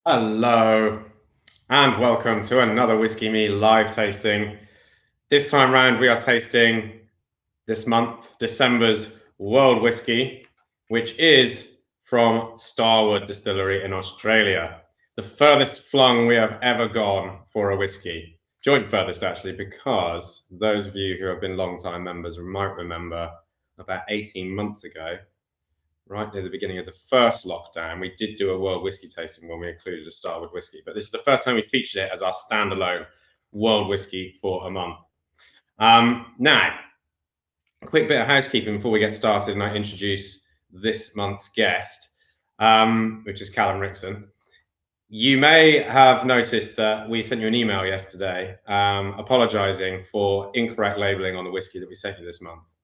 Hello, and welcome to another Whiskey Me live tasting. This time round, we are tasting this month, December's World Whiskey, which is from Starward Distillery in Australia. The furthest flung we have ever gone for a whiskey. Joint furthest, actually, because those of you who have been long-time members might remember about 18 months ago, right near the beginning of the first lockdown, we did do a world whiskey tasting when we included a Starward whiskey. But this is the first time we featured it as our standalone world whiskey for a month. Now, a quick bit of housekeeping before we get started and I introduce this month's guest, which is Callum Rixson. You may have noticed that we sent you an email yesterday apologising for incorrect labelling on the whiskey that we sent you this month.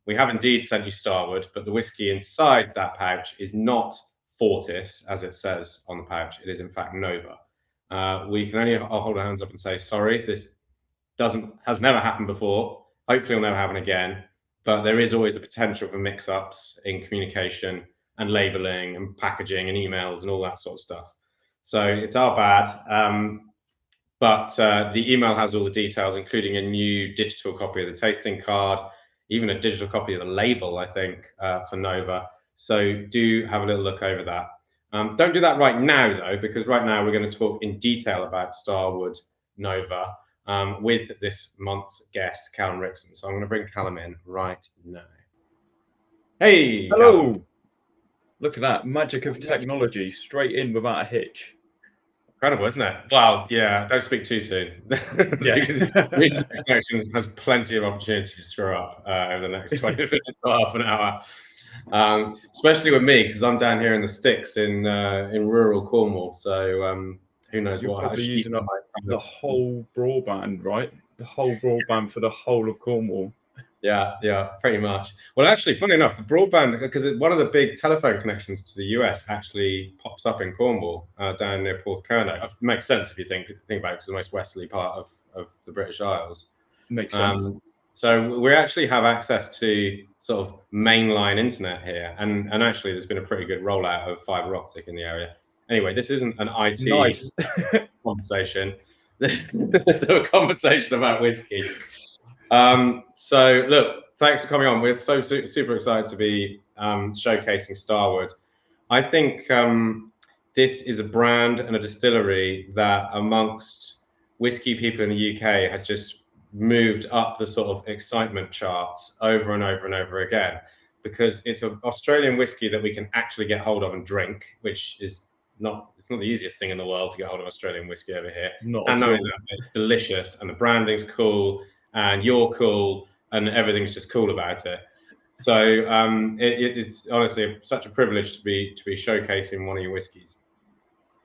We have indeed sent you Starward, but the whiskey inside that pouch is not Fortis, as it says on the pouch. It is, in fact, Nova. We can only hold our hands up and say, sorry, this has never happened before. Hopefully, it'll never happen again. But there is always the potential for mix-ups in communication and labeling and packaging and emails and all that sort of stuff. So it's our bad. But the email has all the details, including a new digital copy of the tasting card, even a digital copy of the label, I think, for Nova. So do have a little look over that. Don't do that right now, though, because right now we're going to talk in detail about Starward Nova with this month's guest, Callum Rixson. So I'm going to bring Callum in right now. Hey, hello. Callum. Look at that magic of technology, straight in without a hitch. Incredible, isn't it? Well, yeah, don't speak too soon. Yeah. The connection has plenty of opportunity to screw up over the next 20 minutes or half an hour. Especially with me, because I'm down here in the sticks in rural Cornwall. So who knows You're what probably using up the whole broadband, right? The whole broadband for the whole of Cornwall. Yeah, pretty much. Well, actually, funny enough, the broadband, because one of the big telephone connections to the US actually pops up in Cornwall, down near Porthcurno. It makes sense if you think about it, because it's the most westerly part of the British Isles. Makes sense. So we actually have access to sort of mainline internet here, and actually there's been a pretty good rollout of fiber optic in the area. Anyway, this isn't an IT Nice. conversation. It's a conversation about whiskey. So look, thanks for coming on. We're so super excited to be showcasing Starward. I think this is a brand and a distillery that amongst whiskey people in the UK had just moved up the sort of excitement charts over and over and over again, because it's an Australian whiskey that we can actually get hold of and drink, which is it's not the easiest thing in the world to get hold of Australian whiskey over here. Not And at knowing all. that it's delicious and the branding's cool and you're cool and everything's just cool about it. So it's honestly such a privilege to be showcasing one of your whiskies.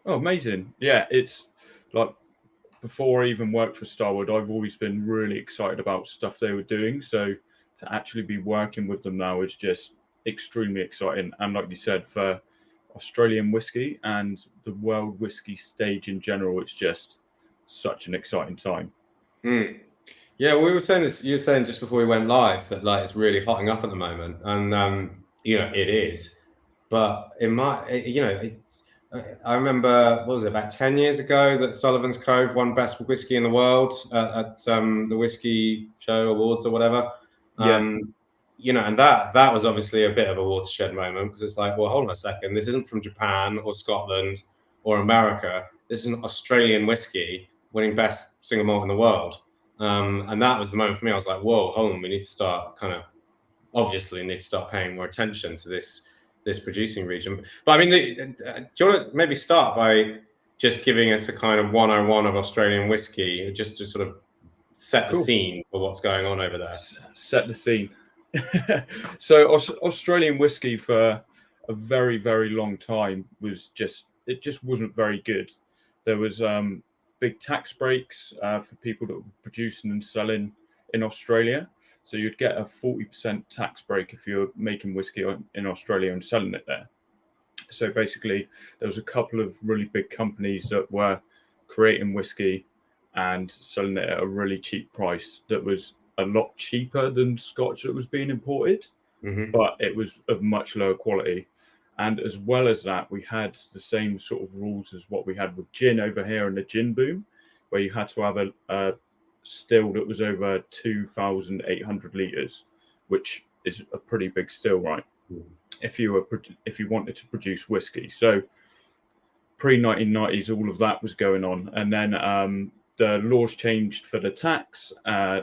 Oh, amazing. Yeah, it's like before I even worked for Starwood, I've always been really excited about stuff they were doing. So to actually be working with them now is just extremely exciting. And like you said, for Australian whiskey and the world whiskey stage in general, it's just such an exciting time. Yeah, we were saying this. You were saying just before we went live that like it's really hotting up at the moment, and it is. But I remember, what was it, about 10 years ago that Sullivan's Cove won Best Whiskey in the World at the Whiskey Show Awards or whatever. Yeah. And that was obviously a bit of a watershed moment, because it's like, well, hold on a second, this isn't from Japan or Scotland or America. This is an Australian whiskey winning Best Single Malt in the world. And that was the moment for me. I was like, whoa, hold on, we need to start paying more attention to this producing region. But I mean, do you want to maybe start by just giving us a kind of 101 of Australian whiskey, just to sort of set the scene for what's going on over there? Set the scene. So Australian whiskey for a very, very long time was just wasn't very good. There was big tax breaks for people that were producing and selling in Australia. So you'd get a 40% tax break if you're making whiskey in Australia and selling it there. So basically, there was a couple of really big companies that were creating whiskey and selling it at a really cheap price that was a lot cheaper than Scotch that was being imported, but it was of much lower quality. And as well as that, we had the same sort of rules as what we had with gin over here in the gin boom, where you had to have a still that was over 2,800 litres, which is a pretty big still, right? If you wanted to produce whiskey. So pre-1990s, all of that was going on. And then the laws changed for the tax,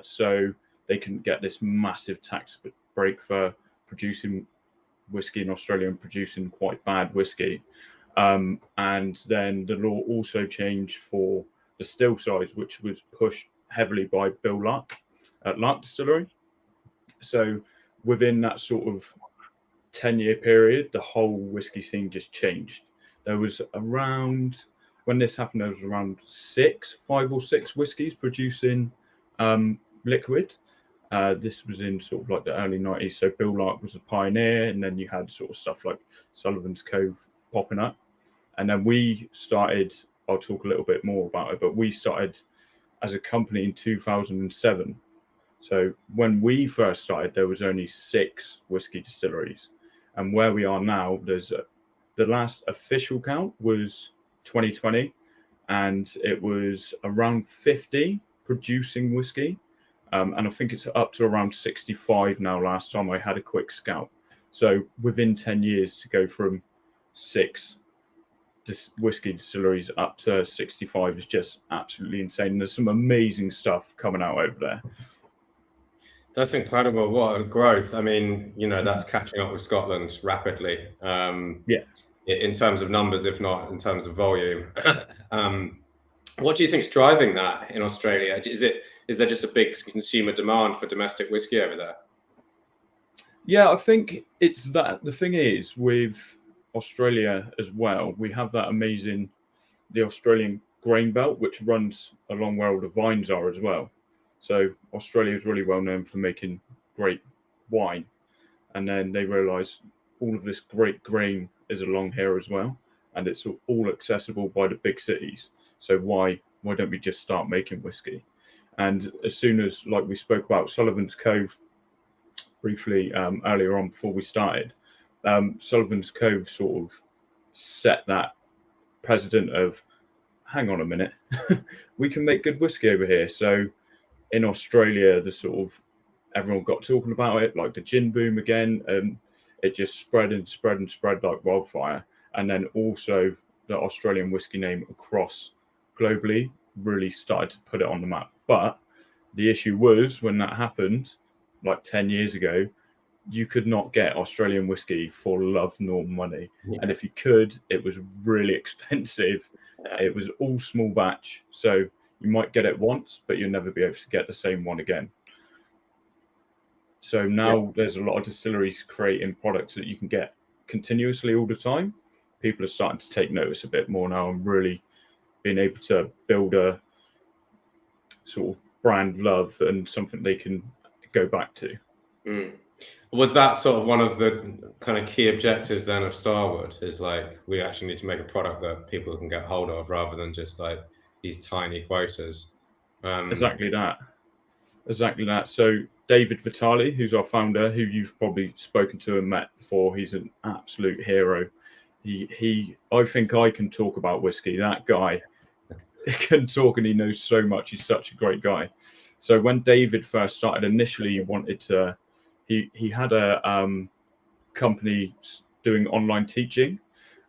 so they couldn't get this massive tax break for producing whiskey in Australia and producing quite bad whiskey. And then the law also changed for the still size, which was pushed heavily by Bill Lark at Lark Distillery. So within that sort of 10-year period, the whole whiskey scene just changed. There was around, when this happened, there was around 5 or 6 whiskies producing liquid. This was in sort of like the early 90s. So Bill Lark was a pioneer, and then you had sort of stuff like Sullivan's Cove popping up. And then we started, I'll talk a little bit more about it, but we started as a company in 2007. So when we first started, there was only 6 whiskey distilleries. And where we are now, there's the last official count was 2020, and it was around 50 producing whiskey. And I think it's up to around 65 now, last time I had a quick scout. So within 10 years to go from 6 whiskey distilleries up to 65 is just absolutely insane. There's some amazing stuff coming out over there. That's incredible. What a growth. I mean, you know, that's catching up with Scotland rapidly. In terms of numbers, if not in terms of volume. What do you think is driving that in Australia? Is there just a big consumer demand for domestic whiskey over there? Yeah, I think it's that. The thing is, with Australia as well, we have that amazing, the Australian grain belt, which runs along where all the vines are as well. So Australia is really well known for making great wine. And then they realize all of this great grain is along here as well. And it's all accessible by the big cities. So why don't we just start making whiskey? And as soon as, like we spoke about Sullivan's Cove briefly earlier on before we started, Sullivan's Cove sort of set that precedent of, hang on a minute, we can make good whiskey over here. So in Australia, the sort of everyone got talking about it, like the gin boom again, and it just spread and spread and spread like wildfire. And then also the Australian whiskey name across globally really started to put it on the map. But the issue was, when that happened, like 10 years ago, you could not get Australian whiskey for love nor money. Yeah. And if you could, it was really expensive. Yeah. It was all small batch. So you might get it once, but you'll never be able to get the same one again. So now there's a lot of distilleries creating products that you can get continuously all the time. People are starting to take notice a bit more now and really being able to build a sort of brand love and something they can go back to. Was that sort of one of the kind of key objectives then of Starward, is like, we actually need to make a product that people can get hold of rather than just like these tiny quotas? Exactly that. So David Vitale, who's our founder, who you've probably spoken to and met before, he's an absolute hero. I think I can talk about whiskey. That guy can talk, and he knows so much. He's such a great guy. So when David first started, initially he wanted to, he had a company doing online teaching,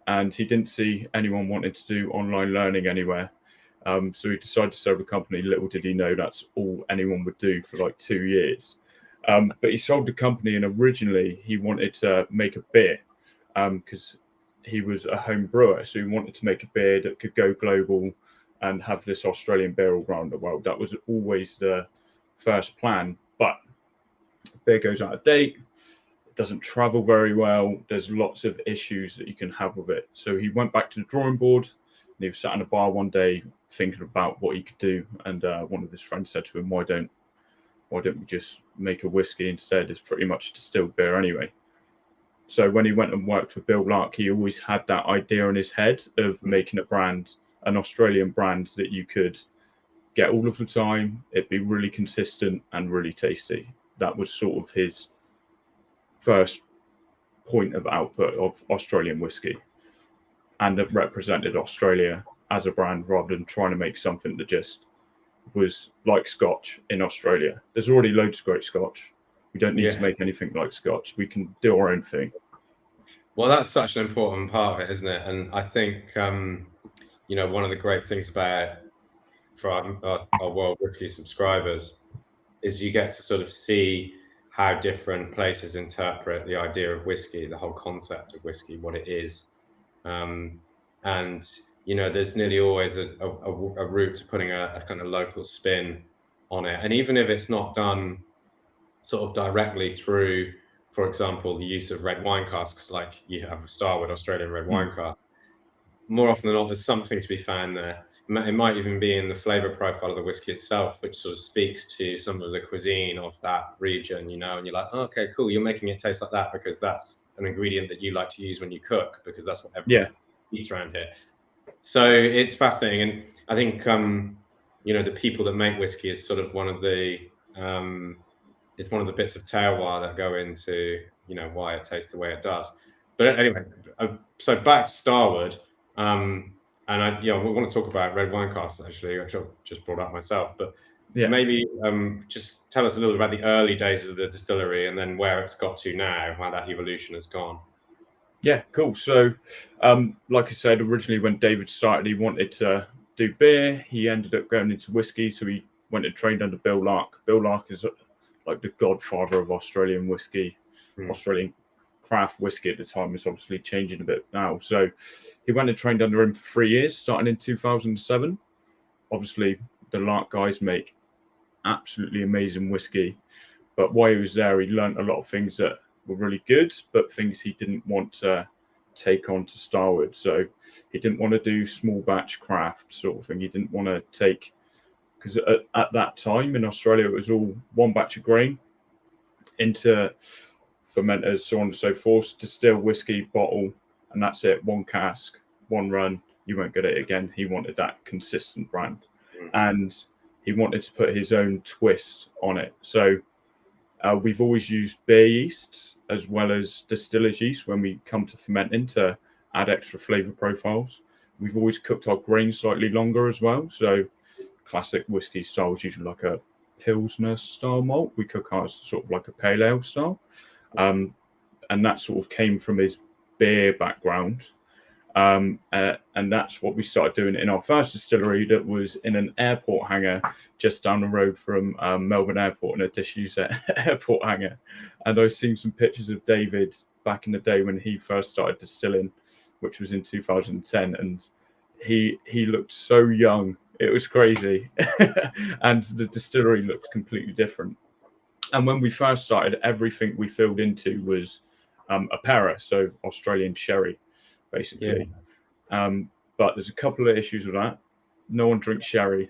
and he didn't see anyone wanting to do online learning anywhere. So he decided to start a company. Little did he know that's all anyone would do for like 2 years. But he sold the company, and originally he wanted to make a beer because he was a home brewer. So he wanted to make a beer that could go global and have this Australian beer all around the world. That was always the first plan. But beer goes out of date. It doesn't travel very well. There's lots of issues that you can have with it. So he went back to the drawing board. And he was sat in a bar one day thinking about what he could do. And one of his friends said to him, why don't we just make a whiskey instead? It's pretty much distilled beer anyway. So when he went and worked with Bill Lark, he always had that idea in his head of making a brand, an Australian brand that you could get all of the time. It'd be really consistent and really tasty. That was sort of his first point of output of Australian whiskey, and it represented Australia as a brand rather than trying to make something that just was like Scotch in Australia. There's already loads of great Scotch. We don't need to make anything like Scotch. We can do our own thing. Well, that's such an important part of it, isn't it? And I think, you know, one of the great things about for our World Whiskey subscribers is you get to sort of see how different places interpret the idea of whiskey, the whole concept of whiskey, what it is. And, you know, there's nearly always a route to putting a kind of local spin on it. And even if it's not done sort of directly through, for example, the use of red wine casks, like you have Starward Australian red wine cask, more often than not, there's something to be found there. It might even be in the flavor profile of the whiskey itself, which sort of speaks to some of the cuisine of that region, you know, and you're like, oh, okay, cool, you're making it taste like that because that's an ingredient that you like to use when you cook, because that's what everyone eats around here. So it's fascinating. And I think, you know, the people that make whiskey is sort of one of the, it's one of the bits of terroir that go into, you know, why it tastes the way it does. But anyway, so back to Starward. And I, you know, we want to talk about red wine casks actually, which I've just brought up myself. But maybe just tell us a little about the early days of the distillery and then where it's got to now, how that evolution has gone. Yeah, cool. So, like I said, originally when David started, he wanted to do beer. He ended up going into whiskey, so he went and trained under Bill Lark. Bill Lark is like the godfather of Australian whiskey, Australian craft whiskey at the time. Is obviously changing a bit now. So he went and trained under him for 3 years, starting in 2007. Obviously, the Lark guys make absolutely amazing whiskey. But while he was there, he learned a lot of things that were really good, but things he didn't want to take on to Starward. So he didn't want to do small batch craft sort of thing. He didn't want to take, because at that time in Australia, it was all one batch of grain into fermenters, so on and so forth, distill whiskey, bottle, and that's it. One cask, one run, you won't get it again. He wanted that consistent brand. And he wanted to put his own twist on it. So we've always used beer yeasts as well as distiller's yeast when we come to fermenting to add extra flavor profiles. We've always cooked our grain slightly longer as well. So classic whiskey style is usually like a Pilsner style malt. We cook ours sort of like a pale ale style. And that sort of came from his beer background. And that's what we started doing in our first distillery that was in an airport hangar just down the road from Melbourne Airport, in a disused airport hangar. And I've seen some pictures of David back in the day when he first started distilling, which was in 2010. And he looked so young. It was crazy. And the distillery looked completely different. And when we first started, everything we filled into was Apera, so Australian sherry, basically. But there's a couple of issues with that. No one drinks sherry,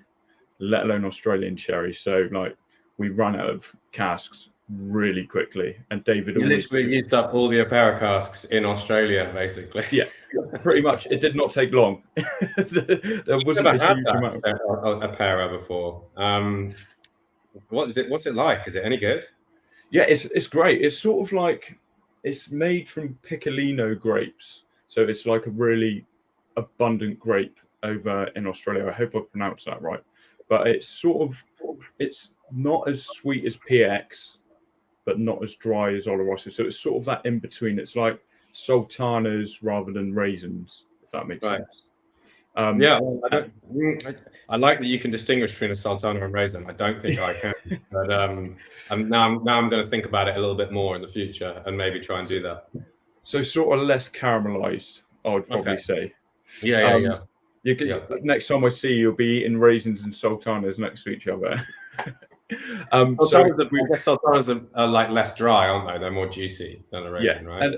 let alone Australian sherry. So, like, we ran out of casks really quickly. And David literally used up all the Apera casks in Australia, basically. Yeah, pretty much. It did not take long. There wasn't a huge amount of Apera before. What's it like? Is it any good? Yeah, it's great. It's sort of like, it's made from Piccolino grapes. So it's like a really abundant grape over in Australia. I hope I pronounced that right. But it's sort of, it's not as sweet as PX, but not as dry as Oloroso. So it's sort of that in between. It's like sultanas rather than raisins, if that makes sense. Yeah, I like that you can distinguish between a sultana and raisin. I don't think I can, but now I'm going to think about it a little bit more in the future and maybe try and do that. So sort of less caramelized, I would probably say. Yeah. Next time I see you, you'll be eating raisins and sultanas next to each other. I guess sultanas are like less dry, aren't they? They're more juicy than a raisin, right?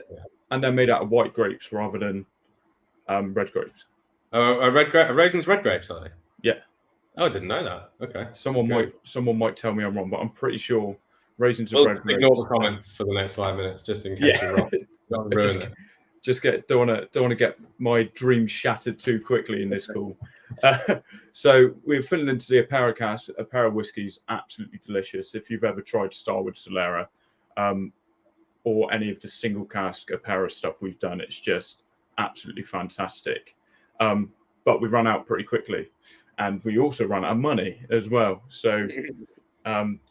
And they're made out of white grapes rather than red grapes. Raisins red grapes, are they? Yeah. Oh, I didn't know that. Okay. Someone might tell me I'm wrong, but I'm pretty sure raisins are red grapes. Ignore the comments for the next 5 minutes, just in case you're wrong. Don't ruin it. Don't want to get my dream shattered too quickly in this call. So we're filling into the Apera cask. Apera whiskey is absolutely delicious. If you've ever tried Starward Solera, or any of the single cask Apera stuff we've done. It's just absolutely fantastic. But we run out pretty quickly, and we also run out of money as well. So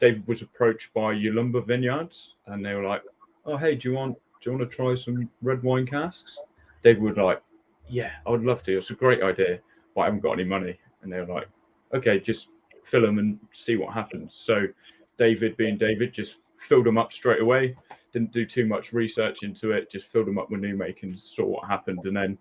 David was approached by Yalumba Vineyards, and they were like, "Oh, hey, do you want to try some red wine casks?" David was like, "Yeah, I would love to. It's a great idea, but I haven't got any money." And they were like, "Okay, just fill them and see what happens." So David, being David, just filled them up straight away. Didn't do too much research into it. Just filled them up with new make and saw what happened. And then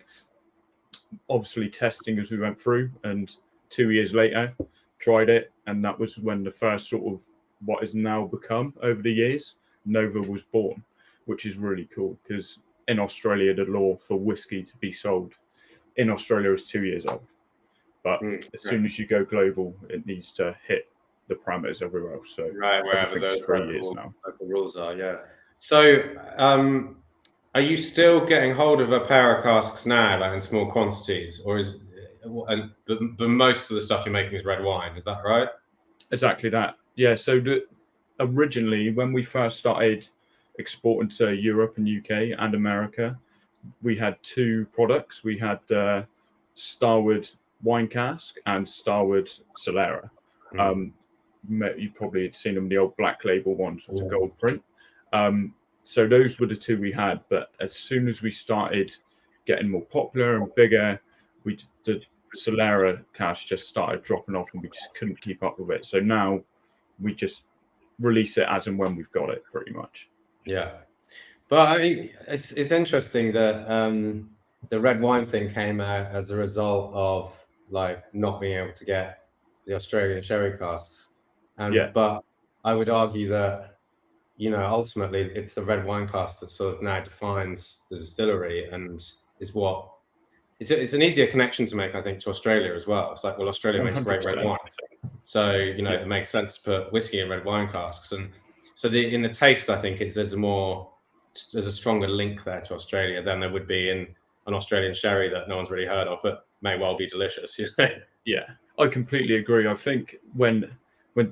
obviously testing as we went through. And 2 years later, tried it. And that was when the first sort of what has now become over the years, Nova was born, which is really cool because in Australia, the law for whiskey to be sold in Australia is 2 years old. But as soon as you go global, it needs to hit the parameters everywhere else. So wherever those 3 years now. The rules are, yeah. So, are you still getting hold of Apera casks now, like in small quantities, or is the most of the stuff you're making is red wine? Is that right? Exactly that. Yeah. So originally, when we first started exporting to Europe and UK and America, we had two products. We had Starward wine cask and Starward Solera. You probably had seen them, the old black label ones with the gold print. So those were the two we had. But as soon as we started getting more popular and bigger, the Solera cask just started dropping off, and we just couldn't keep up with it. So now we just release it as and when we've got it, pretty much. Yeah, but I mean, it's interesting that the red wine thing came out as a result of like not being able to get the Australian sherry casks, but I would argue that, you know, ultimately it's the red wine cask that sort of now defines the distillery and is what it's an easier connection to make, I think, to Australia as well. It's like, well, Australia makes great red wine, so you know it makes sense to put whiskey in red wine casks, and so in the taste, I think there's a stronger link there to Australia than there would be in an Australian sherry that no one's really heard of, but may well be delicious. You know? Yeah, I completely agree. I think when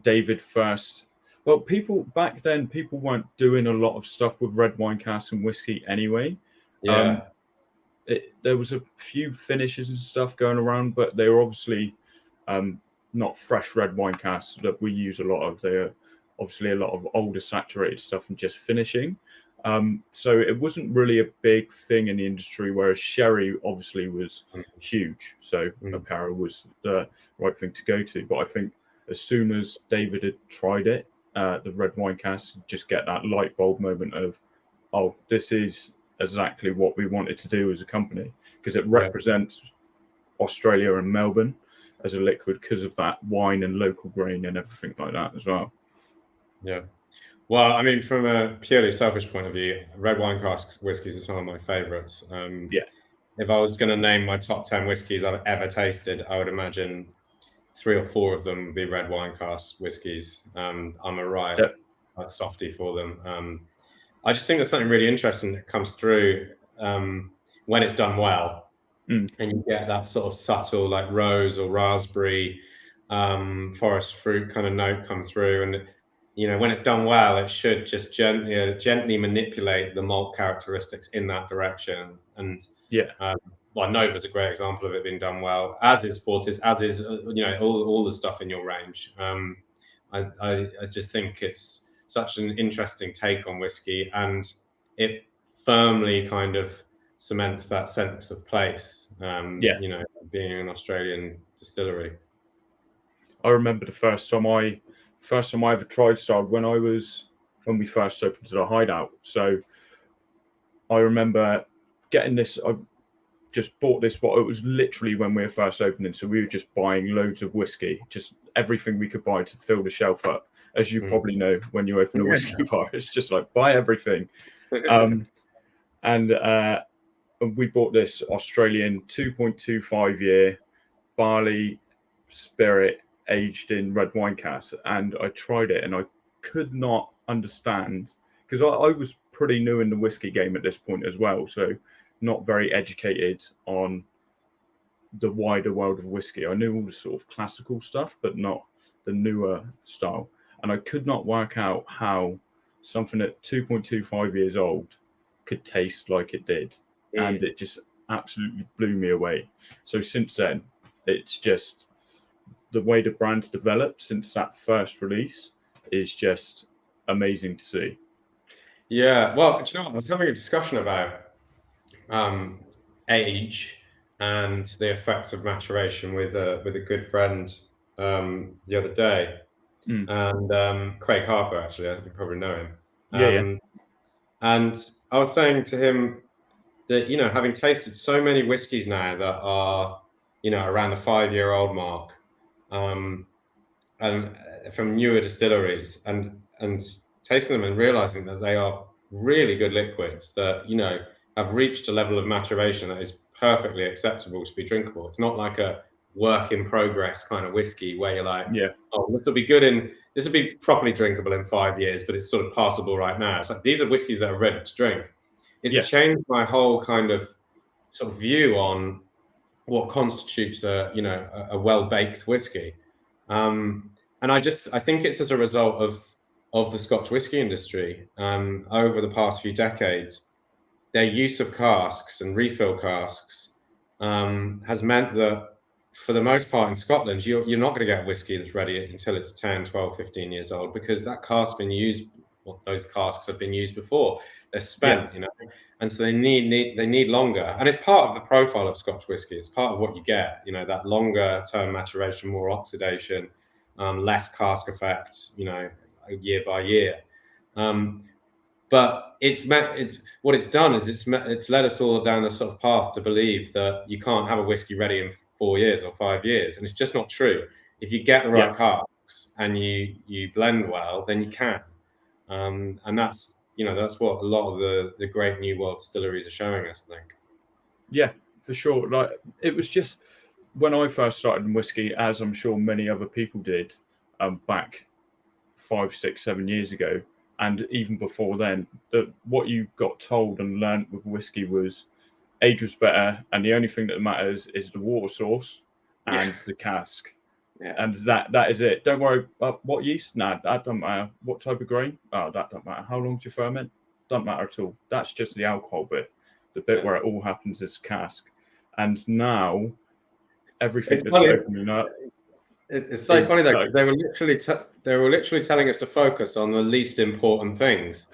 David first, well, people back then, people weren't doing a lot of stuff with red wine casks and whiskey anyway. Yeah. There was a few finishes and stuff going around, but they were obviously not fresh red wine casks that we use a lot of. They're obviously a lot of older saturated stuff and just finishing. So it wasn't really a big thing in the industry, whereas sherry obviously was huge. So Apera was the right thing to go to. But I think as soon as David had tried it, the red wine cask, just get that light bulb moment of, oh, this is exactly what we wanted to do as a company, because it represents Australia and Melbourne as a liquid because of that wine and local grain and everything like that as well. Yeah. Well, I mean, from a purely selfish point of view, red wine cask whiskies are some of my favorites. If I was going to name my top 10 whiskies I've ever tasted, I would imagine 3 or 4 of them would be red wine cask whiskies. I'm a right softy for them. I just think there's something really interesting that comes through when it's done well, and you get that sort of subtle, like rose or raspberry, forest fruit kind of note come through, and you know, when it's done well, it should just gently manipulate the malt characteristics in that direction. And well, Nova's a great example of it being done well, as is Fortis, as is you know, all the stuff in your range. I just think it's such an interesting take on whiskey, and it firmly kind of cements that sense of place. You know, being an Australian distillery. I remember the first time I ever tried Starward when we first opened to the hideout. So I remember getting this. I just bought this. But it was literally when we were first opening, so we were just buying loads of whiskey, just everything we could buy to fill the shelf up. As you probably know, when you open a whiskey bar, it's just like buy everything. And we bought this Australian 2.25 year barley spirit aged in red wine cask, and I tried it, and I could not understand, because I was pretty new in the whiskey game at this point as well, so not very educated on the wider world of whiskey. I knew all the sort of classical stuff, but not the newer style. And I could not work out how something at 2.25 years old could taste like it did. And it just absolutely blew me away. So since then, it's just the way the brand's developed since that first release is just amazing to see. Yeah, well, do you know what? I was having a discussion about age and the effects of maturation with a good friend the other day, and Craig Harper, actually, you probably know him. Yeah. And I was saying to him that, you know, having tasted so many whiskies now that are, you know, around the 5-year-old mark, and from newer distilleries, and tasting them and realizing that they are really good liquids that, you know, have reached a level of maturation that is perfectly acceptable to be drinkable. It's not like a work in progress kind of whiskey where you're like, oh, this will be properly drinkable in 5 years, but it's sort of passable right now. It's like, these are whiskeys that are ready to drink. It's changed my whole kind of sort of view on what constitutes a well-baked whiskey. And I think it's as a result of the Scotch whisky industry over the past few decades. Their use of casks and refill casks has meant that for the most part in Scotland, you're not going to get whiskey that's ready until it's 10, 12, 15 years old, because that cask been used, well, those casks have been used before. They're spent, you know, and so they need longer. And it's part of the profile of Scotch whisky. It's part of what you get, you know, that longer term maturation, more oxidation, less cask effect, you know, year by year. But what it's done is it's led us all down the sort of path to believe that you can't have a whiskey ready in 4 years or 5 years, and it's just not true. If you get the right casks and you blend well, then you can, and that's what a lot of the great new world distilleries are showing us, I think. Yeah, for sure. Like, it was just when I first started in whiskey, as I'm sure many other people did, back 5, 6, 7 years ago, and even before then, that what you got told and learned with whiskey was age was better, and the only thing that matters is the water source and the cask. And that is it. Don't worry about what yeast. Nah, that doesn't matter. What type of grain? Oh, that doesn't matter. How long do you ferment? Doesn't matter at all. That's just the alcohol bit. The bit where it all happens is cask. And now everything that's opening up. It's so funny though. They were literally telling us to focus on the least important things,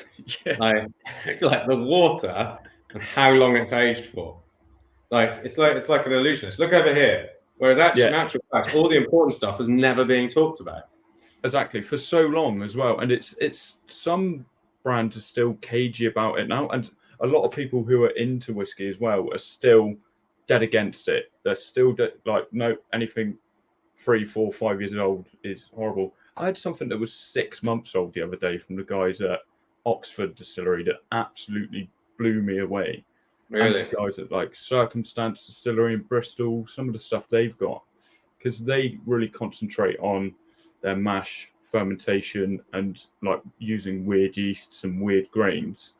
like the water and how long it's aged for. Like it's like an illusionist. Look over here, where in actual fact, all the important stuff is never being talked about. Exactly, for so long as well, and it's some brands are still cagey about it now, and a lot of people who are into whiskey as well are still dead against it. They're still like, no, anything 3, 4, 5 years old is horrible. I had something that was 6 months old the other day from the guys at Oxford Distillery that absolutely blew me away. Really? And the guys at like Circumstance Distillery in Bristol, some of the stuff they've got, because they really concentrate on their mash fermentation and like using weird yeasts and weird grains.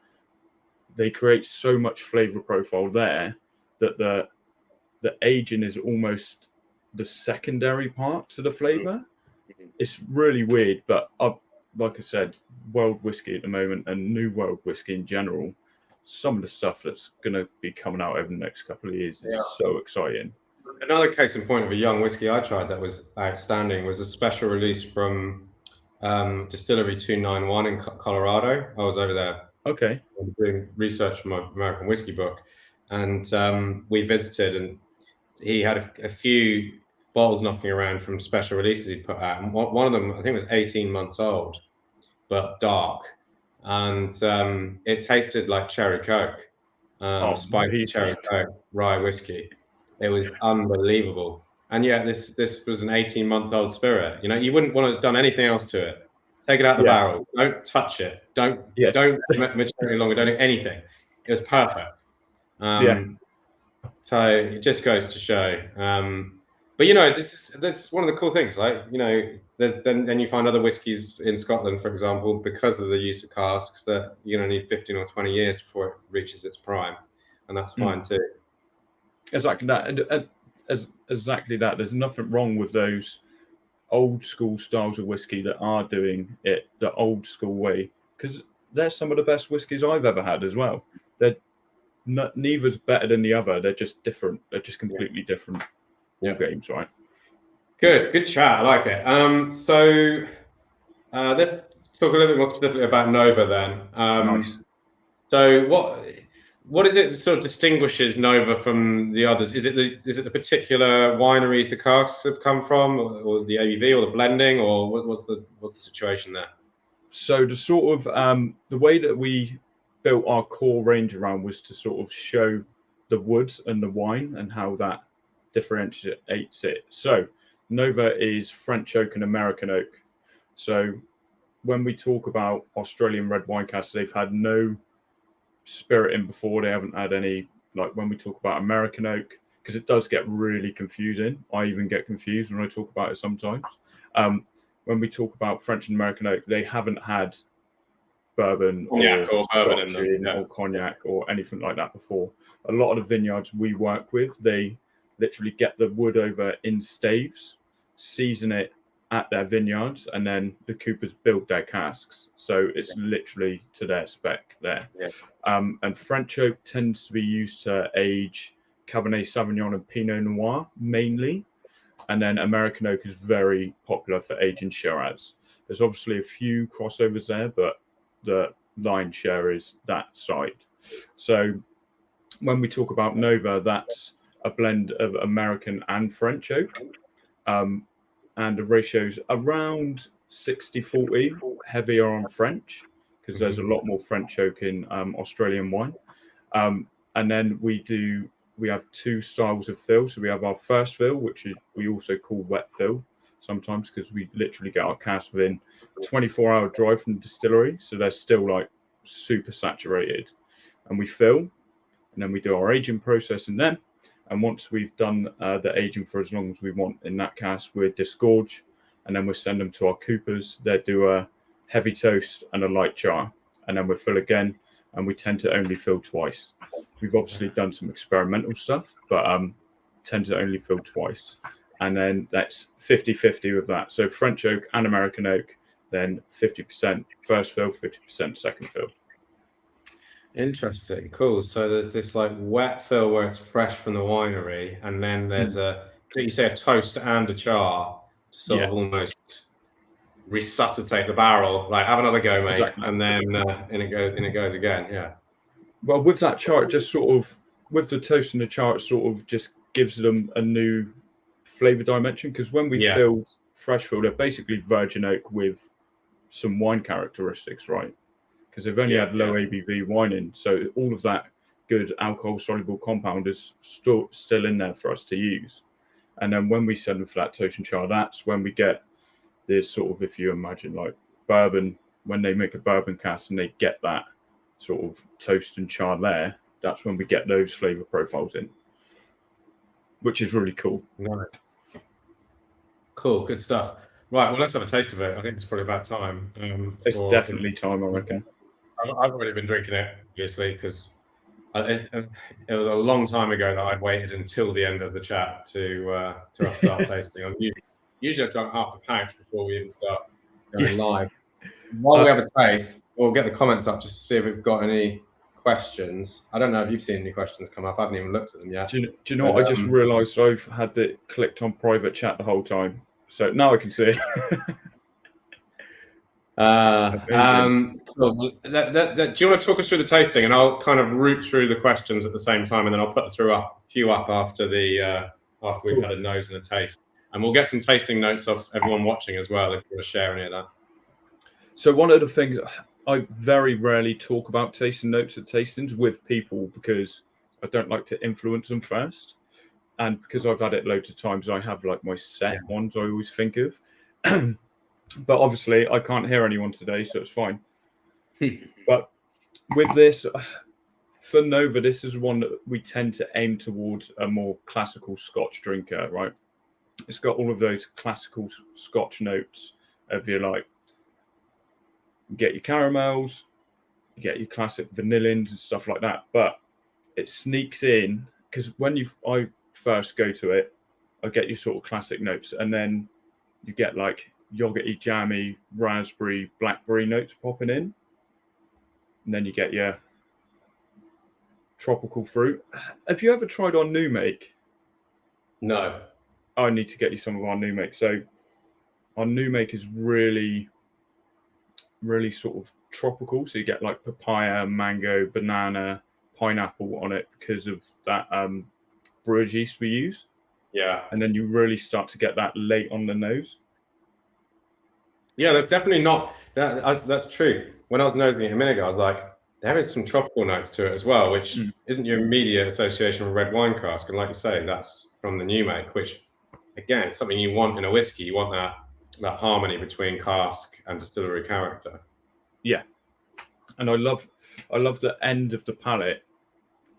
They create so much flavor profile there that the aging is almost the secondary part to the flavor. It's really weird, but like I said, world whiskey at the moment and new world whiskey in general, some of the stuff that's going to be coming out over the next couple of years is so exciting. Another case in point of a young whiskey I tried that was outstanding was a special release from Distillery 291 in Colorado. I was over there doing research for my American whiskey book, and we visited, and he had a few bottles knocking around from special releases he put out, and one of them I think was 18 months old but dark, and it tasted like cherry coke, spicy cherry coke rye whiskey. It was unbelievable. And yet this was an 18-month-old spirit. You know, you wouldn't want to have done anything else to it. Take it out the barrel. Don't touch it. Don't mature any longer. Don't do anything. It was perfect. So it just goes to show. But you know, that's one of the cool things. Like, you know, then you find other whiskies in Scotland, for example, because of the use of casks, that you're going to need 15 or 20 years before it reaches its prime, and that's fine too. Exactly that. Exactly that. There's nothing wrong with those old school styles of whiskey that are doing it the old school way, because they're some of the best whiskies I've ever had as well. They're neither's better than the other. They're just different. They're just completely different games, right? Good chat. I like it. So let's talk a little bit more specifically about Nova then. Nice. So what is it that sort of distinguishes Nova from the others? Is it the particular wineries the casks have come from, or the ABV, or the blending, or what's the situation there? So the sort of the way that we built our core range around was to sort of show the wood and the wine and how that differentiates it. So Nova is French oak and American oak. So when we talk about Australian red wine casks, they've had no spirit in before. They haven't had any, like when we talk about American oak, because it does get really confusing. I even get confused when I talk about it sometimes. When we talk about French and American oak, they haven't had bourbon or cognac or anything like that before. A lot of the vineyards we work with, they literally get the wood over in staves, season it at their vineyards, and then the coopers build their casks. So it's literally to their spec there. Yeah. And French oak tends to be used to age Cabernet Sauvignon and Pinot Noir mainly. And then American oak is very popular for aging Shiraz. There's obviously a few crossovers there, but the lion's share is that side. So when we talk about Nova, that's a blend of American and French oak. And the ratio's around 60-40, heavier on French, because there's a lot more French oak in Australian wine. And then we have two styles of fill. So we have our first fill, which we also call wet fill sometimes, because we literally get our casks within a 24-hour drive from the distillery. So they're still like super saturated. And we fill, and then we do our aging process in them. And once we've done the aging for as long as we want in that cask, we disgorge, and then we send them to our coopers. They do a heavy toast and a light char, and then we fill again, and we tend to only fill twice. We've obviously done some experimental stuff, but tend to only fill twice. And then that's 50-50 with that. So French oak and American oak, then 50% first fill, 50% second fill. Interesting, cool. So there's this like wet fill where it's fresh from the winery, and then there's you say a toast and a char to sort of almost resuscitate the barrel, like have another go, mate, exactly. And then in it goes again. Yeah. Well, with that char, it just sort of, with the toast and the char, it sort of just gives them a new flavor dimension, because when we filled fresh fill, they're basically virgin oak with some wine characteristics, right? Because they've only had low ABV wine in, so all of that good alcohol-soluble compound is still in there for us to use. And then when we send them for that toast and char, that's when we get this sort of, if you imagine like bourbon, when they make a bourbon cask and they get that sort of toast and char there, that's when we get those flavor profiles in, which is really cool. Right. Cool, good stuff. Right, well, let's have a taste of it. I think it's probably about time. It's definitely time, I reckon. I've already been drinking it, obviously, because it was a long time ago that I'd waited until the end of the chat to start tasting. Usually I've drunk half a pouch before we even start going live. While we have a taste, we'll get the comments up just to see if we've got any questions. I don't know if you've seen any questions come up. I haven't even looked at them yet. Do you know what? I just realised I've had it clicked on private chat the whole time. So now I can see it. Cool. Do you want to talk us through the tasting, and I'll kind of root through the questions at the same time, and then I'll put a few up after we've had a nose and a taste, and we'll get some tasting notes off everyone watching as well if you want to share any of that. So one of the things, I very rarely talk about tasting notes at tastings with people because I don't like to influence them first, and because I've had it loads of times, I have like my set ones I always think of. But obviously, I can't hear anyone today, so it's fine. But with this, for Nova, this is one that we tend to aim towards a more classical Scotch drinker, right? It's got all of those classical Scotch notes of your like, you get your caramels, you get your classic vanillins and stuff like that. But it sneaks in, because when I first go to it, I get your sort of classic notes, and then you get like yogurty, jammy, raspberry, blackberry notes popping in. And then you get your tropical fruit. Have you ever tried our new make? No. I need to get you some of our new make. So our new make is really, really sort of tropical. So you get like papaya, mango, banana, pineapple on it because of that brewer's yeast we use. Yeah. And then you really start to get that late on the nose. Yeah, there's definitely not that. That's true. When I was nosing it a minute ago, I was like, there is some tropical notes to it as well, which isn't your immediate association with red wine cask. And like you say, that's from the new make, which again, it's something you want in a whiskey. You want that harmony between cask and distillery character. Yeah, and I love the end of the palate.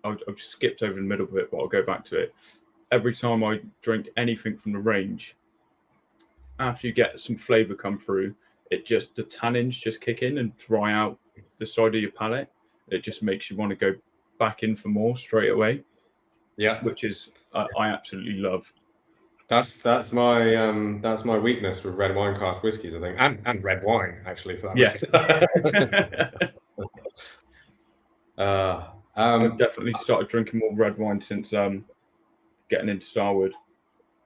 I've skipped over the middle of it, but I'll go back to it. Every time I drink anything from the range, after you get some flavour come through, the tannins just kick in and dry out the side of your palate. It just makes you want to go back in for more straight away. Yeah, which is I absolutely love. That's my weakness with red wine cask whiskies, I think, and red wine actually for that. Yeah. I've definitely started drinking more red wine since getting into Starward.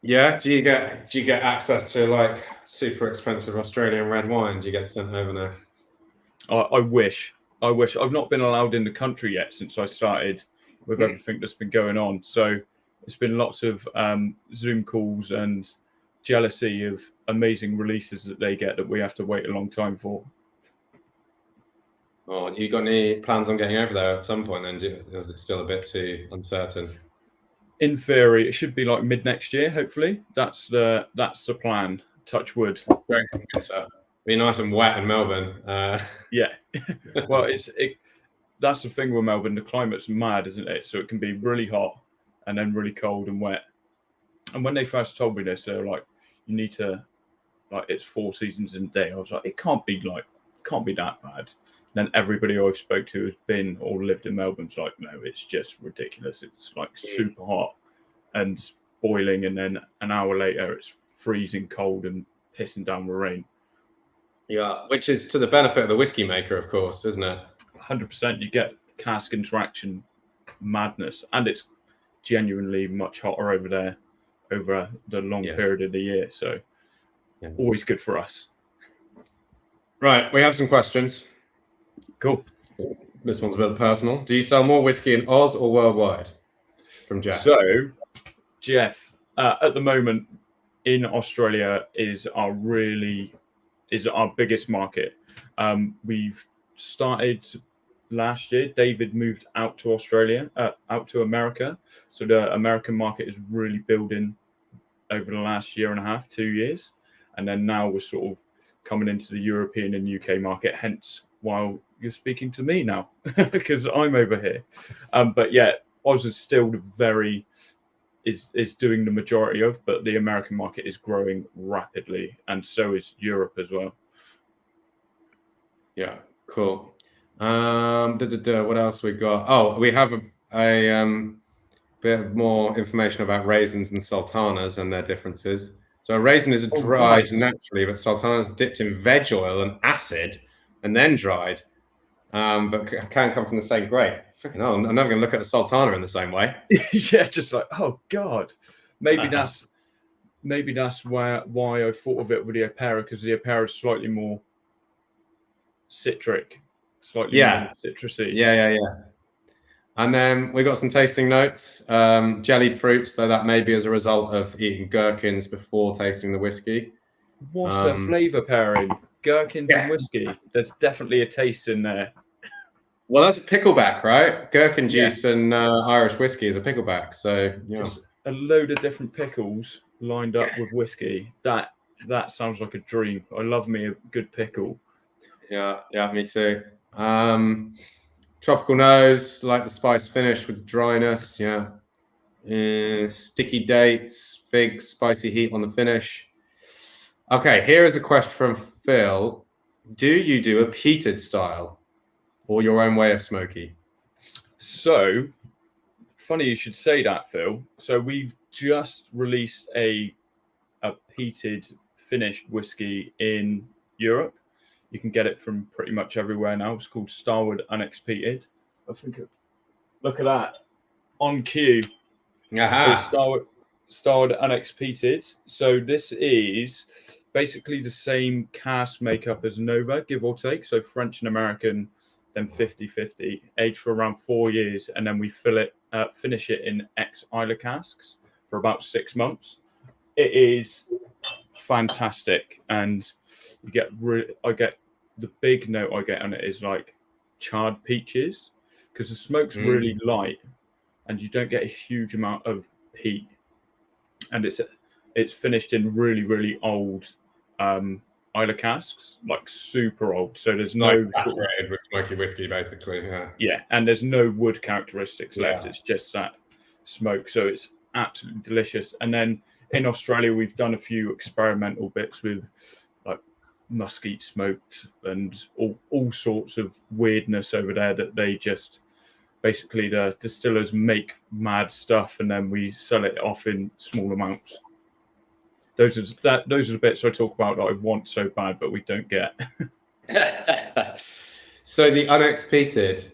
Yeah, do you get access to like super expensive Australian red wine? Do you get sent over now? I wish. I've not been allowed in the country yet since I started with everything that's been going on. So it's been lots of Zoom calls and jealousy of amazing releases that they get that we have to wait a long time for. Oh, you got any plans on getting over there at some point then? Is it still a bit too uncertain? In theory, it should be like mid next year. Hopefully, that's the plan. Touch wood. Great winter. Be nice and wet in Melbourne. Yeah. Well, that's the thing with Melbourne. The climate's mad, isn't it? So it can be really hot and then really cold and wet. And when they first told me this, they were like, "You need to it's 4 seasons in a day." I was like, "It can't be that bad." And then everybody I've spoke to has been or lived in Melbourne's like, "No, it's just ridiculous. It's like super hot and boiling, and then an hour later it's freezing cold and pissing down with rain." Yeah, which is to the benefit of the whiskey maker, of course, isn't it? 100%. You get cask interaction madness, and it's genuinely much hotter over there over the long period of the year. So always good for us. Right, we have some questions. Cool. This one's a bit personal. Do you sell more whiskey in Oz or worldwide? From Jeff. So, Jeff, at the moment in Australia is our biggest market. We've started last year. David moved out to America. So the American market is really building over the last year and a half, 2 years. And then now we're sort of coming into the European and UK market, hence why you're speaking to me now, because I'm over here. But yeah, Oz is still is doing the majority of, but the American market is growing rapidly, and so is Europe as well. Yeah, cool. What else we got? Oh, we have a bit more information about raisins and sultanas and their differences. So a raisin is dried naturally, but sultana is dipped in veg oil and acid and then dried, but can come from the same grape. Freaking hell, I'm never going to look at a sultana in the same way. Yeah, just like, oh God. Maybe that's why I thought of it with the Apera, because the Apera is slightly more citric, slightly more citrusy. Yeah. And then we got some tasting notes. Jellied fruits, though that may be as a result of eating gherkins before tasting the whiskey. What's a flavour pairing? Gherkins and whiskey. There's definitely a taste in there. Well, that's a pickleback, right? Gherkin juice and Irish whiskey is a pickleback. So just a load of different pickles lined up with whiskey. That sounds like a dream. I love me a good pickle. Yeah, me too. Tropical nose, like the spice finish with dryness. Yeah. Sticky dates, figs, spicy heat on the finish. Okay, here is a question from Phil. Do you do a peated style or your own way of smoky? So, funny you should say that, Phil. So we've just released a peated finished whiskey in Europe. You can get it from pretty much everywhere now. It's called Starward Unexpeated. I think. Look at that on cue. So Starward Unexpeated. So this is basically the same cask makeup as Nova, give or take. So French and American, then 50-50, aged for around 4 years, and then we finish it in ex-Isla casks for about 6 months. It is fantastic, and I get the big note I get on it is like charred peaches, because the smoke's really light, and you don't get a huge amount of heat, and it's finished in really old Isla casks, like super old. So there's no saturated with smoky whiskey, basically. Yeah, and there's no wood characteristics left. It's just that smoke. So it's absolutely delicious. And then in Australia, we've done a few experimental bits with like mesquite smoked and all sorts of weirdness over there that they just basically the distillers make mad stuff and then we sell it off in small amounts. Those are the bits I talk about that I want so bad, but we don't get. So the unexpected.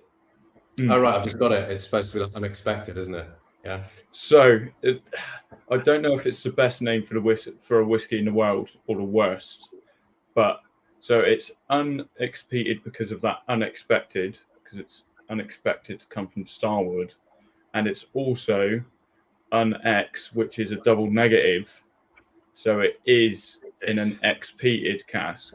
Oh right, I've just got it. It's supposed to be like unexpected, isn't it? Yeah. So I don't know if it's the best name for a whiskey in the world or the worst, but so it's unexpected because of that unexpected, because it's unexpected to come from Starward, and it's also unex, which is a double negative. So it is in an ex-peated cask.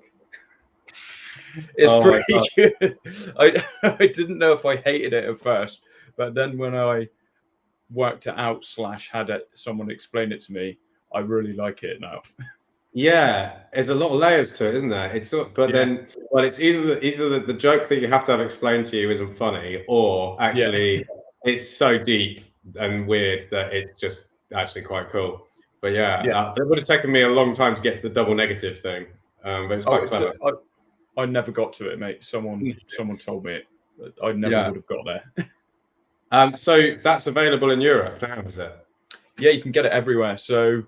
It's pretty good. I didn't know if I hated it at first, but then when I worked it out / had someone explain it to me, I really like it now. Yeah, there's a lot of layers to it, isn't there? It's either the joke that you have to have explained to you isn't funny, or actually it's so deep and weird that it's just actually quite cool. But it would have taken me a long time to get to the double negative thing. But it's quite clever. I never got to it, mate. Someone told me it. I never would have got there. So that's available in Europe now, is it? Yeah, you can get it everywhere. So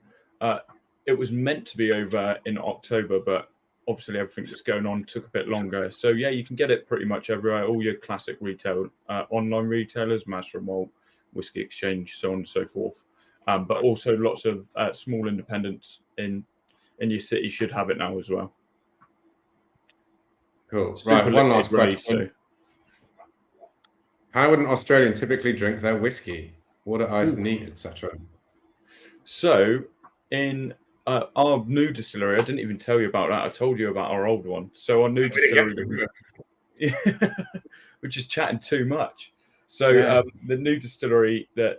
it was meant to be over in October, but obviously everything that's going on took a bit longer. So yeah, you can get it pretty much everywhere. All your classic retail, online retailers, Master Malt, Whiskey Exchange, so on and so forth. But also lots of small independents in your city should have it now as well. Cool. Right, one last question. How would an Australian typically drink their whiskey? What are ice, neat, etc.? So in our new distillery, I didn't even tell you about that. I told you about our old one. So our new distillery, which is chatting too much. So the new distillery I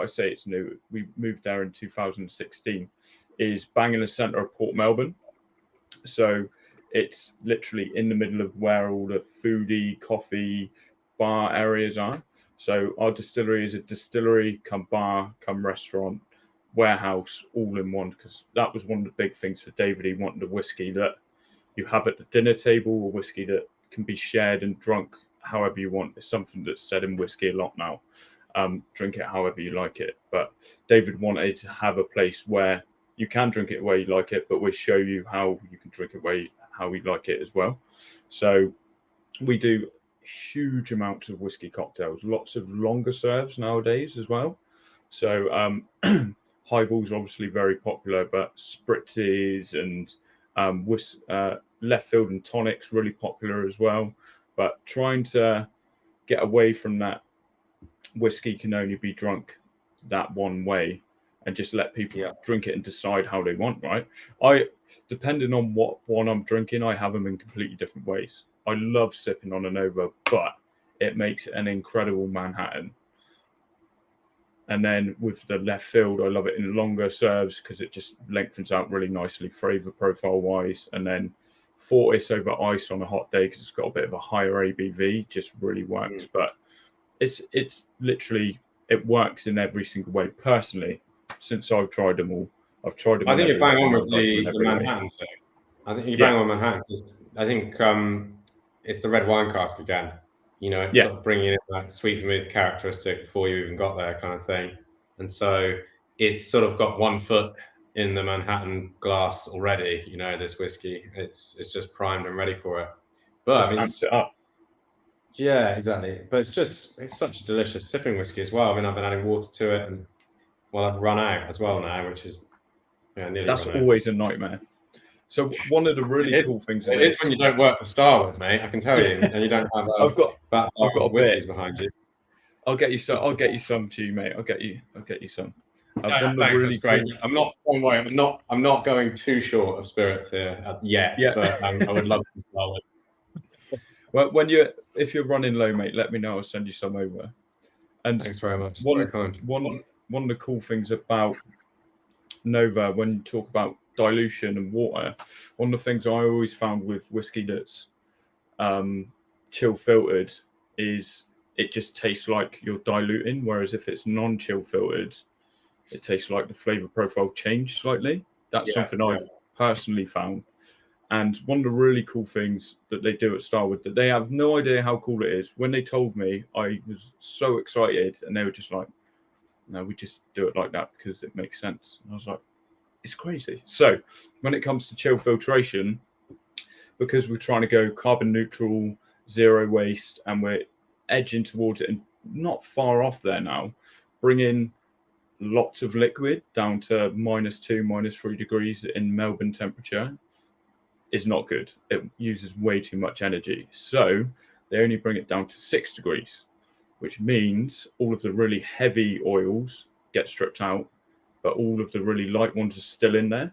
say it's new. We moved there in 2016. Is bang in the centre of Port Melbourne. So it's literally in the middle of where all the foodie, coffee, bar areas are. So our distillery is a distillery, come bar, come restaurant, warehouse, all in one. Because that was one of the big things for David. He wanted a whiskey that you have at the dinner table, a whiskey that can be shared and drunk however you want. It's something that's said in whiskey a lot now. Drink it however you like it. But David wanted to have a place where you can drink it where you like it, but we'll show you how you can drink it how we like it as well. So we do huge amounts of whiskey cocktails, lots of longer serves nowadays as well. So highballs are obviously very popular, but spritzes and left field and tonics really popular as well. But trying to get away from that whiskey can only be drunk that one way and just let people drink it and decide how they want, right? Depending on what one I'm drinking, I have them in completely different ways. I love sipping on a Nova, but it makes an incredible Manhattan. And then with the left field, I love it in longer serves because it just lengthens out really nicely, flavour profile wise. And then Fortis over ice on a hot day because it's got a bit of a higher ABV just really works. But it's literally, it works in every single way. Personally, since I've tried them all, I think you bang on with the Manhattan thing. I think you bang on Manhattan because I think it's the red wine cask again. It's sort of bringing in that sweet vermouth characteristic before you even got there kind of thing. And so it's sort of got one foot in the Manhattan glass already. You know, this whiskey, it's just primed and ready for it. But Just I mean, amps it up. yeah, exactly. But it's such a delicious sipping whiskey as well. I mean, I've been adding water to it, and well, I've run out as well now, which is nearly That's run out. always a nightmare. So one of the really cool things it is when you don't work for Starward, mate. I can tell you, and you don't have I've got a whiskies bit behind you. I'll get you some. I'll get you some too, mate. I'll get you some. Thanks, that's great. Cool... I'm not. Don't worry. I'm not going too short of spirits here yet. Yeah. But I would love to start with. Well, if you're running low, mate, let me know. I'll send you some over. And thanks very much. One of the cool things about Nova, when you talk about dilution and water, one of the things I always found with whiskey that's chill filtered is it just tastes like you're diluting, whereas if it's non-chill filtered, it tastes like the flavor profile changed slightly. That's something I've personally found. And one of the really cool things that they do at Starward, that they have no idea how cool it is. When they told me, I was so excited, and they were just like, no, we just do it like that because it makes sense. And I was like, it's crazy. So when it comes to chill filtration, because we're trying to go carbon neutral, zero waste, and we're edging towards it and not far off there now, bringing lots of liquid down to -2, -3 degrees in Melbourne temperature is not good. It uses way too much energy. So they only bring it down to 6 degrees, which means all of the really heavy oils get stripped out, but all of the really light ones are still in there.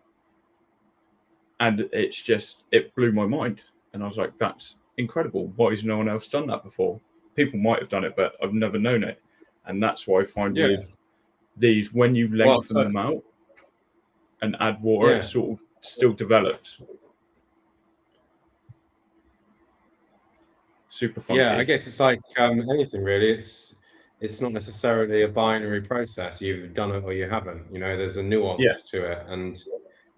And it blew my mind. And I was like, that's incredible. Why has no one else done that before? People might have done it, but I've never known it. And that's why I find with these, when you lengthen them out and add water, it sort of still develops. Super funky. Yeah, I guess it's like anything really. It's not necessarily a binary process. You've done it or you haven't. You know, there's a nuance to it, and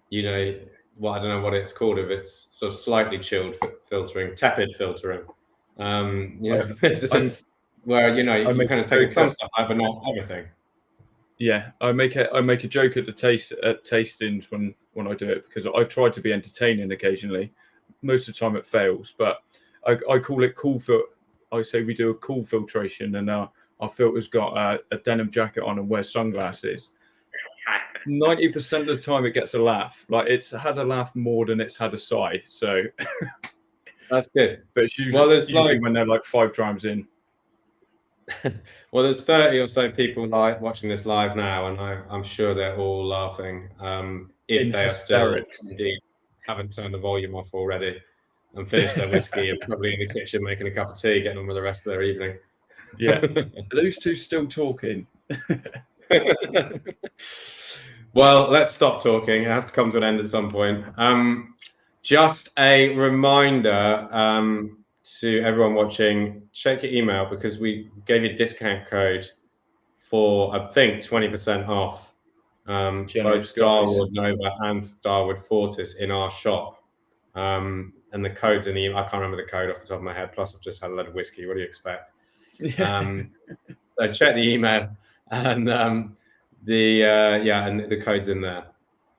you know, I don't know what it's called. If it's sort of slightly chilled filtering, tepid filtering. You know, where you know you kind of take some stuff out, but not everything. Yeah, I make a joke at tastings when I do it, because I try to be entertaining occasionally. Most of the time it fails, but I call it cool filter. I say we do a cool filtration, and our filter's got a denim jacket on and wears sunglasses. 90% of the time it gets a laugh. Like, it's had a laugh more than it's had a sigh. So that's good. But it's usually when they're like 5 drams in. Well, there's 30 or so people watching this live now, and I'm sure they're all laughing. If they are still indeed haven't turned the volume off already and finished their whiskey and probably in the kitchen making a cup of tea, getting on with the rest of their evening. Yeah. Are those two still talking? Well, let's stop talking. It has to come to an end at some point. Just a reminder to everyone watching, check your email, because we gave you a discount code for, I think, 20% off both Starward Nova and Starward Fortis in our shop. And the code's in the email. I can't remember the code off the top of my head. Plus, I've just had a load of whiskey. What do you expect? So check the email, and and the code's in there.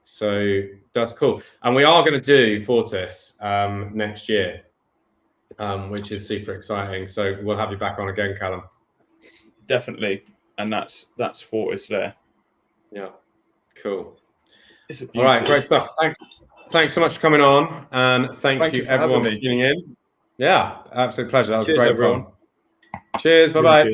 So that's cool. And we are going to do Fortis next year, which is super exciting. So we'll have you back on again, Callum. Definitely. And that's Fortis there. Yeah, cool. All right, great stuff. Thanks so much for coming on, and thank you everyone for tuning in. Yeah, absolute pleasure. That was great, everyone. Cheers. Bye bye.